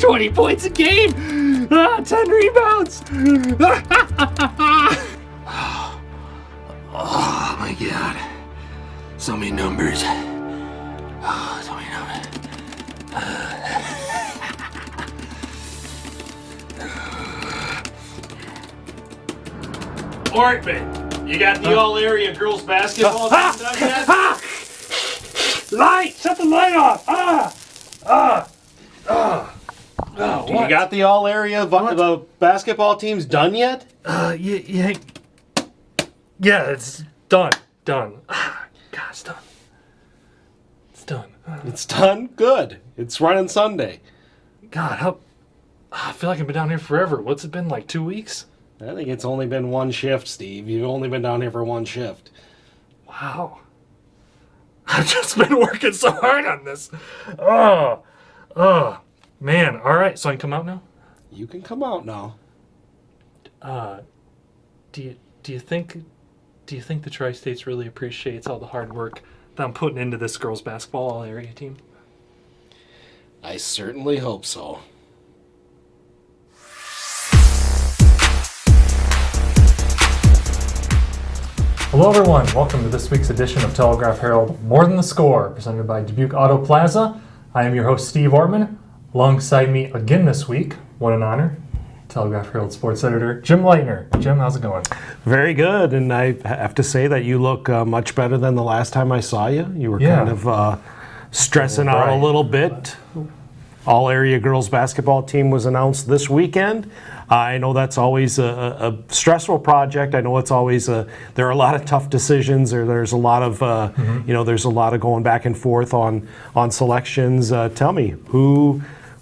20 points a game. 10 rebounds. Oh my God. So many numbers. So many numbers. Ortman, you got the all-area girls basketball team done yet? Light! Shut the light off! You got the all-area the basketball teams done yet? Yeah, it's done. God, it's done. It's done. It's done? Good. It's running Sunday. God, I feel like I've been down here forever. What's it been, like 2 weeks? I think it's only been one shift, Steve. You've only been down here for one shift. Wow. I've just been working so hard on this. Man. All right, so I can come out now? You can come out now. Do you think the Tri-States really appreciates all the hard work that I'm putting into this girls basketball all-area team? I certainly hope so. Hello everyone, welcome to this week's edition of Telegraph Herald More Than the Score, presented by Dubuque Auto Plaza. I am your host, Steve Ortman. Alongside me again this week, what an honor, Telegraph Herald sports editor, Jim Leitner. Jim, how's it going? Very good, and I have to say that you look much better than the last time I saw you. You were kind of stressing out a little bit. All-area girls basketball team was announced this weekend. I know that's always a stressful project. I know it's always there are a lot of tough decisions, or there's a lot of there's a lot of going back and forth on selections. Tell me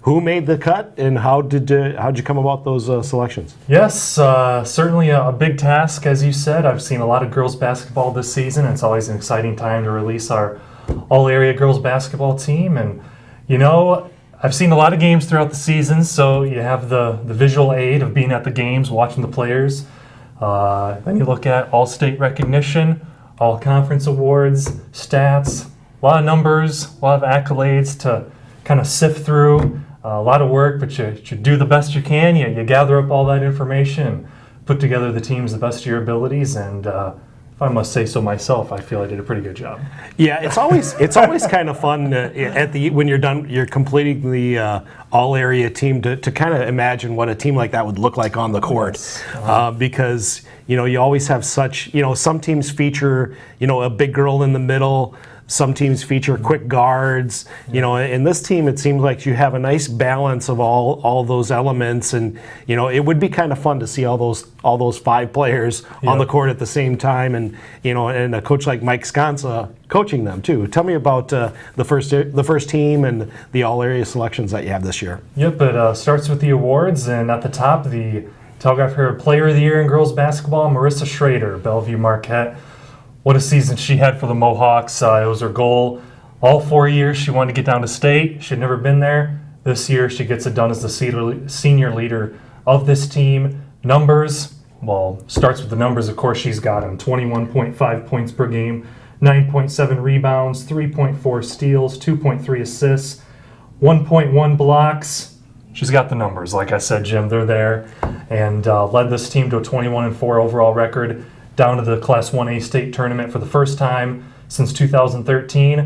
who made the cut, and how'd you come about those selections? Yes, certainly a big task, as you said. I've seen a lot of girls basketball this season. It's always an exciting time to release our all-area girls basketball team, and I've seen a lot of games throughout the season, so you have the visual aid of being at the games, watching the players. Then you look at all-state recognition, all-conference awards, stats, a lot of numbers, a lot of accolades to kind of sift through. A lot of work, but you do the best you can. You gather up all that information, put together the teams the best of your abilities, and if I must say so myself, I feel I did a pretty good job. Yeah, it's always kind of fun when you're done, you're completing the all-area team to kind of imagine what a team like that would look like on the court, because you always have such some teams feature a big girl in the middle. Some teams feature quick guards, in this team it seems like you have a nice balance of all those elements, and it would be kind of fun to see all those five players on the court at the same time, and and a coach like Mike Sconsa coaching them too. Tell me about the first team and the all-area selections that you have this year. Yep, it starts with the awards, and at the top, the Telegraph Herald Player of the Year in girls basketball, Marissa Schrader, Bellevue Marquette. What a season she had for the Mohawks. It was her goal. All 4 years she wanted to get down to state. She'd never been there. This year she gets it done as the senior leader of this team. Numbers, starts with the numbers. Of course, she's got them. 21.5 points per game, 9.7 rebounds, 3.4 steals, 2.3 assists, 1.1 blocks. She's got the numbers. Like I said, Jim, they're there. And led this team to a 21-4 overall record, down to the Class 1A state tournament for the first time since 2013.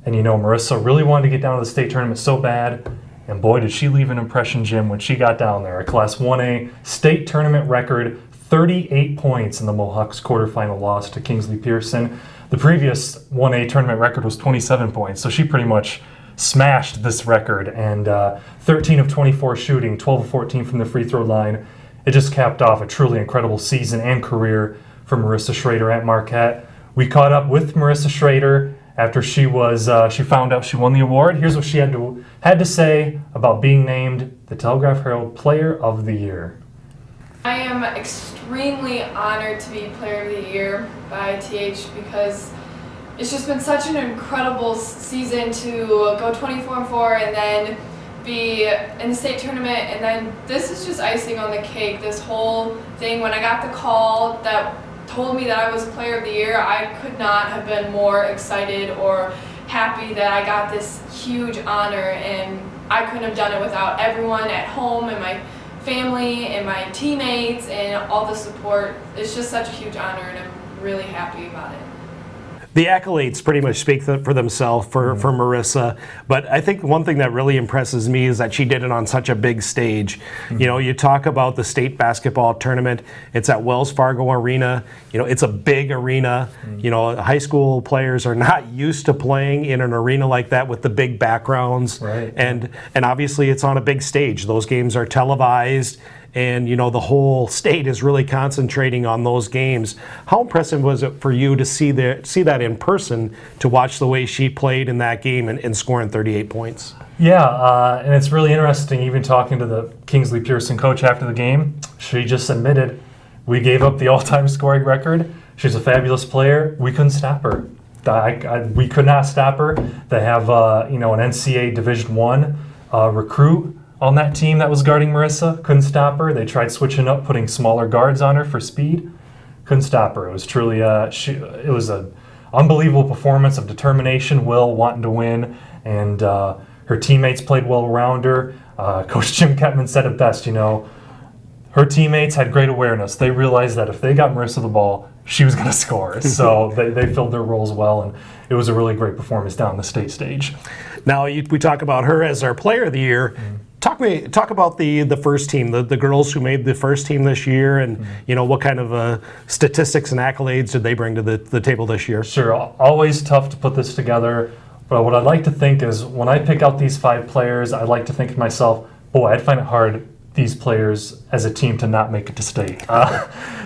And Marissa really wanted to get down to the state tournament so bad. And boy, did she leave an impression, Jim, when she got down there. A Class 1A state tournament record, 38 points in the Mohawks quarterfinal loss to Kingsley Pearson. The previous 1A tournament record was 27 points, so she pretty much smashed this record. And 13 of 24 shooting, 12 of 14 from the free throw line. It just capped off a truly incredible season and career for Marissa Schrader at Marquette. We caught up with Marissa Schrader after she found out she won the award. Here's what she had to say about being named the Telegraph Herald Player of the Year. I am extremely honored to be Player of the Year by TH because it's just been such an incredible season to go 24-4 and then be in the state tournament, and then this is just icing on the cake. This whole thing, when I got the call that told me that I was Player of the Year, I could not have been more excited or happy that I got this huge honor, and I couldn't have done it without everyone at home and my family and my teammates and all the support. It's just such a huge honor, and I'm really happy about it. The accolades pretty much speak for themselves for Marissa, but I think one thing that really impresses me is that she did it on such a big stage. You know, you talk about the state basketball tournament, it's at Wells Fargo Arena, you know, it's a big arena. You know, high school players are not used to playing in an arena like that with the big backgrounds. Right. And obviously it's on a big stage. Those games are televised. And, you know, the whole state is really concentrating on those games. How impressive was it for you to see that in person, to watch the way she played in that game and scoring 38 points? Yeah, and it's really interesting, even talking to the Kingsley Pearson coach after the game, she just admitted, we gave up the all-time scoring record. She's a fabulous player. We couldn't stop her. We could not stop her. They have, you know, an NCAA Division I recruit on that team that was guarding Marissa. Couldn't stop her. They tried switching up, putting smaller guards on her for speed. Couldn't stop her. It was truly it was an unbelievable performance of determination, will, wanting to win, and her teammates played well around her. Coach Jim Kettman said it best, you know, her teammates had great awareness. They realized that if they got Marissa the ball, she was going to score. So they filled their roles well, and it was a really great performance down the state stage. Now, we talk about her as our player of the year. Talk about the first team, the girls who made the first team this year, and you know, what kind of statistics and accolades did they bring to the table this year? Sure, always tough to put this together, but what I'd like to think is when I pick out these 5 players, I'd like to think to myself, boy, I'd find it hard, these players as a team, to not make it to state.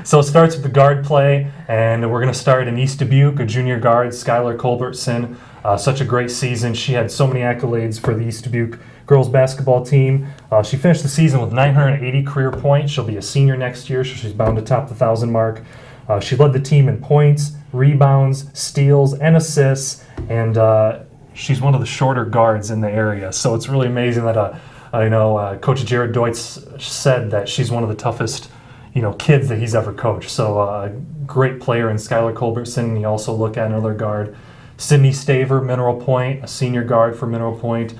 So it starts with the guard play, and we're going to start in East Dubuque, a junior guard, Skylar Culbertson. Such a great season. She had so many accolades for the East Dubuque girls basketball team. She finished the season with 980 career points. She'll be a senior next year, so she's bound to top the 1,000 mark. She led the team in points, rebounds, steals, and assists, and she's one of the shorter guards in the area. So it's really amazing that I know Coach Jared Deutz said that she's one of the toughest, you know, kids that he's ever coached. So a great player in Skylar Culbertson. You also look at another guard, Sydney Staver, Mineral Point, a senior guard for Mineral Point.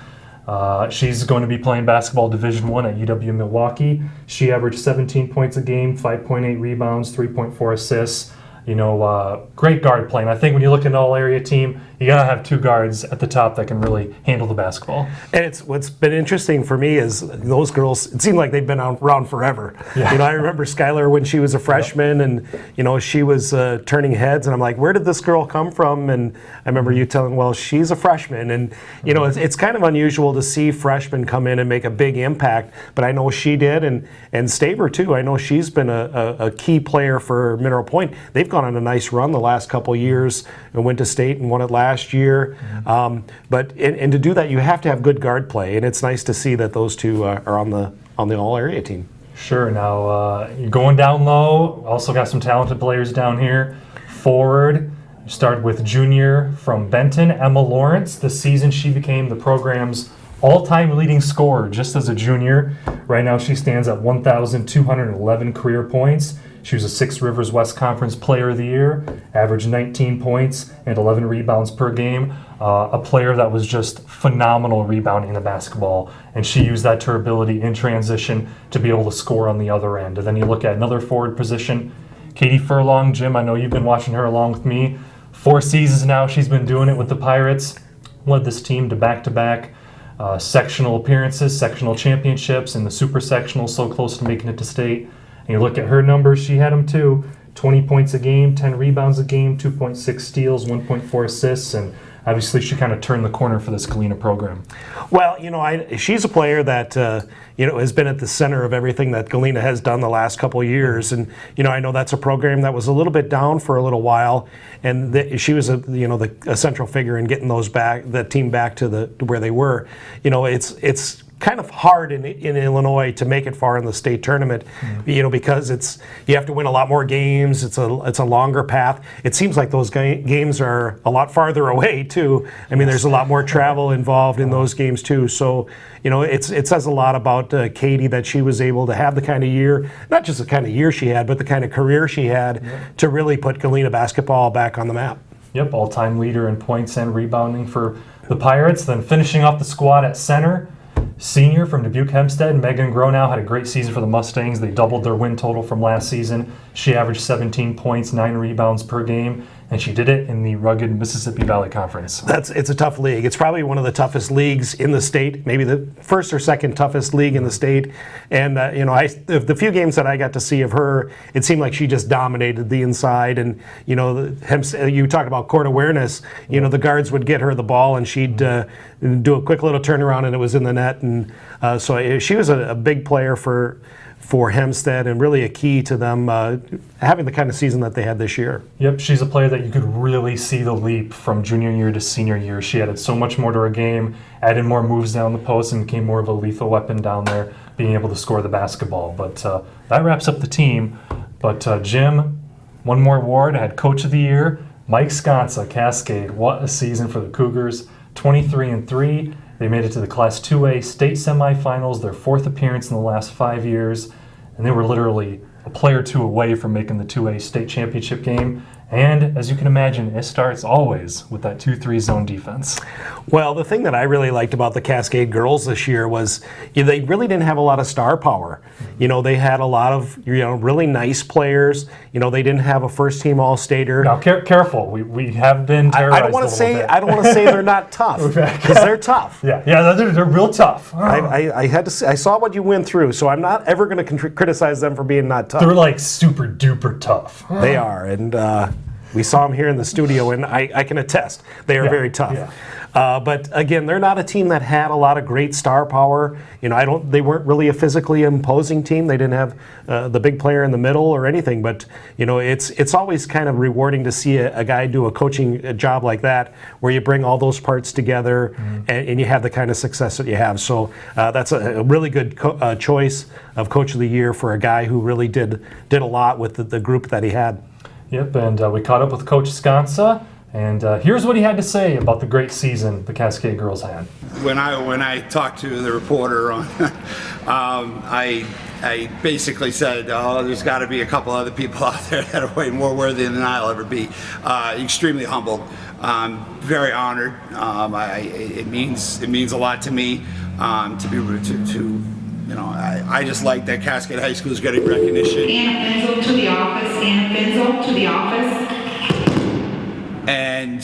She's going to be playing basketball Division I at UW-Milwaukee. She averaged 17 points a game, 5.8 rebounds, 3.4 assists. You know, great guard play. And I think when you look at an all-area team, you got to have 2 guards at the top that can really handle the basketball. And what's been interesting for me is those girls, it seemed like they've been around forever. Yeah. You know, I remember Skylar when she was a freshman, and, you know, she was turning heads, and I'm like, where did this girl come from? And I remember you telling, well, she's a freshman. And, you know, it's kind of unusual to see freshmen come in and make a big impact, but I know she did, and Staver, too. I know she's been a key player for Mineral Point. They've gone on a nice run the last couple years and went to state and won it last year. But to do that, you have to have good guard play, and it's nice to see that those 2 are on the all-area team. Sure. Now, you're going down low. Also got some talented players down here. Forward, you start with junior from Benton, Emma Lawrence. This season, she became the program's all-time leading scorer just as a junior. Right now, she stands at 1,211 career points. She was a 6 Rivers West Conference Player of the Year, averaged 19 points and 11 rebounds per game. A player that was just phenomenal rebounding the basketball, and she used that to her ability in transition to be able to score on the other end. And then you look at another forward position, Katie Furlong. Jim, I know you've been watching her along with me. 4 seasons now she's been doing it with the Pirates. Led this team to back-to-back sectional appearances, sectional championships, and the super sectional, so close to making it to state. And you look at her numbers, she had them too. 20 points a game, 10 rebounds a game, 2.6 steals, 1.4 assists, and obviously she kind of turned the corner for this Galena program. Well, you know, she's a player that, you know, has been at the center of everything that Galena has done the last couple of years. And, you know, I know that's a program that was a little bit down for a little while, and she was a central figure in getting that team back to where they were. You know, it's kind of hard in Illinois to make it far in the state tournament, you know, because you have to win a lot more games. It's a longer path. It seems like those games are a lot farther away too. I mean, there's a lot more travel involved in those games too. So, you know, it says a lot about Katie that she was able to have the kind of year, not just the kind of year she had, but the kind of career she had to really put Galena basketball back on the map. Yep, all-time leader in points and rebounding for the Pirates. Then finishing off the squad at center, senior from Dubuque Hempstead, Megan Gronow, had a great season for the Mustangs. They doubled their win total from last season. She averaged 17 points, 9 rebounds per game, and she did it in the rugged Mississippi Valley Conference. It's a tough league. It's probably one of the toughest leagues in the state, maybe the first or second toughest league in the state. And the few games that I got to see of her, it seemed like she just dominated the inside. And you talk about court awareness. The guards would get her the ball, and she'd do a quick little turnaround, and it was in the net. And so she was a big player for Hempstead, and really a key to them having the kind of season that they had this year. Yep, she's a player that you could really see the leap from junior year to senior year. She added so much more to her game, added more moves down the post, and became more of a lethal weapon down there, being able to score the basketball. But that wraps up the team. But Jim, one more award. I had Coach of the Year, Mike Sconsa, Cascade. What a season for the Cougars. 23-3. They made it to the Class 2A state semifinals, their 4th appearance in the last 5 years, and they were literally a player or two away from making the 2A state championship game. And as you can imagine, it starts always with that 2-3 zone defense. Well, the thing that I really liked about the Cascade girls this year was they really didn't have a lot of star power. They had a lot of really nice players. They didn't have a first-team All-Stater. Now, careful. We have been terrorized I don't want to say they're not tough, because they're tough. Yeah, they're real tough. I had to say, I saw what you went through, so I'm not ever going to criticize them for being not tough. They're like super duper tough. They are, and we saw them here in the studio, and I can attest they are very tough. Yeah. But again, they're not a team that had a lot of great star power. They weren't really a physically imposing team. They didn't have the big player in the middle or anything. But it's always kind of rewarding to see a guy do a coaching job like that, where you bring all those parts together and you have the kind of success that you have. So that's a really good choice of Coach of the Year for a guy who really did a lot with the group that he had. Yep, and we caught up with Coach Sconsa, and here's what he had to say about the great season the Cascade girls had. When I talked to the reporter on, I basically said, there's got to be a couple other people out there that are way more worthy than I'll ever be. Extremely humbled, very honored. It means a lot to me to be I just like that Cascade High School is getting recognition. Anna Finzel to the office. Anna Finzel to the office. And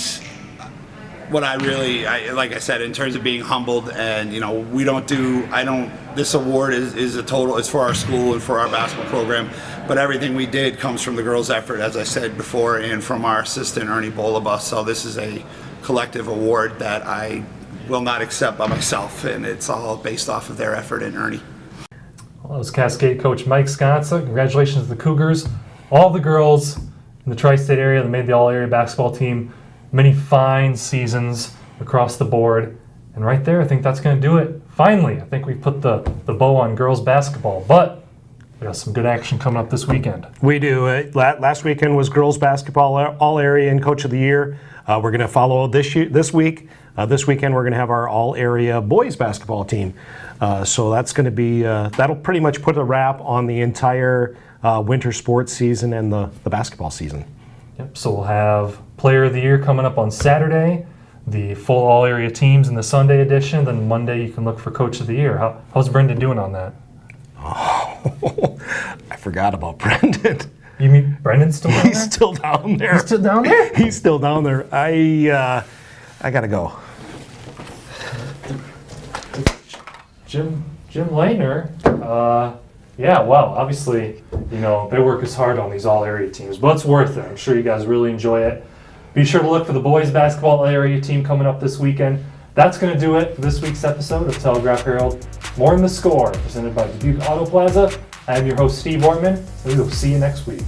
what like I said, in terms of being humbled, and this award is for our school and for our basketball program, but everything we did comes from the girls' effort, as I said before, and from our assistant Ernie Bolaba. So this is a collective award that I will not accept by myself, and it's all based off of their effort and Ernie. Well, that was Cascade coach Mike Sconsa. Congratulations to the Cougars. All the girls in the tri-state area that made the all-area basketball team. Many fine seasons across the board. And right there, I think that's going to do it. Finally, I think we put the bow on girls basketball. But we got some good action coming up this weekend. We do. Last weekend was girls basketball all-area and Coach of the Year. We're going to follow this week. This weekend, we're going to have our all-area boys basketball team. So that's going to be, that'll pretty much put a wrap on the entire winter sports season and the basketball season. Yep, so we'll have Player of the Year coming up on Saturday, the full all-area teams in the Sunday edition, then Monday you can look for Coach of the Year. How's Brendan doing on that? Oh, I forgot about Brendan. You mean Brendan's still down there? He's still down there. He's still down there? He's still down there. I gotta go. Jim Leitner, obviously, they work as hard on these all-area teams, but it's worth it. I'm sure you guys really enjoy it. Be sure to look for the boys basketball all-area team coming up this weekend. That's going to do it for this week's episode of Telegraph Herald. More in the Score, presented by Dubuque Auto Plaza. I am your host, Steve Ortman, and we will see you next week.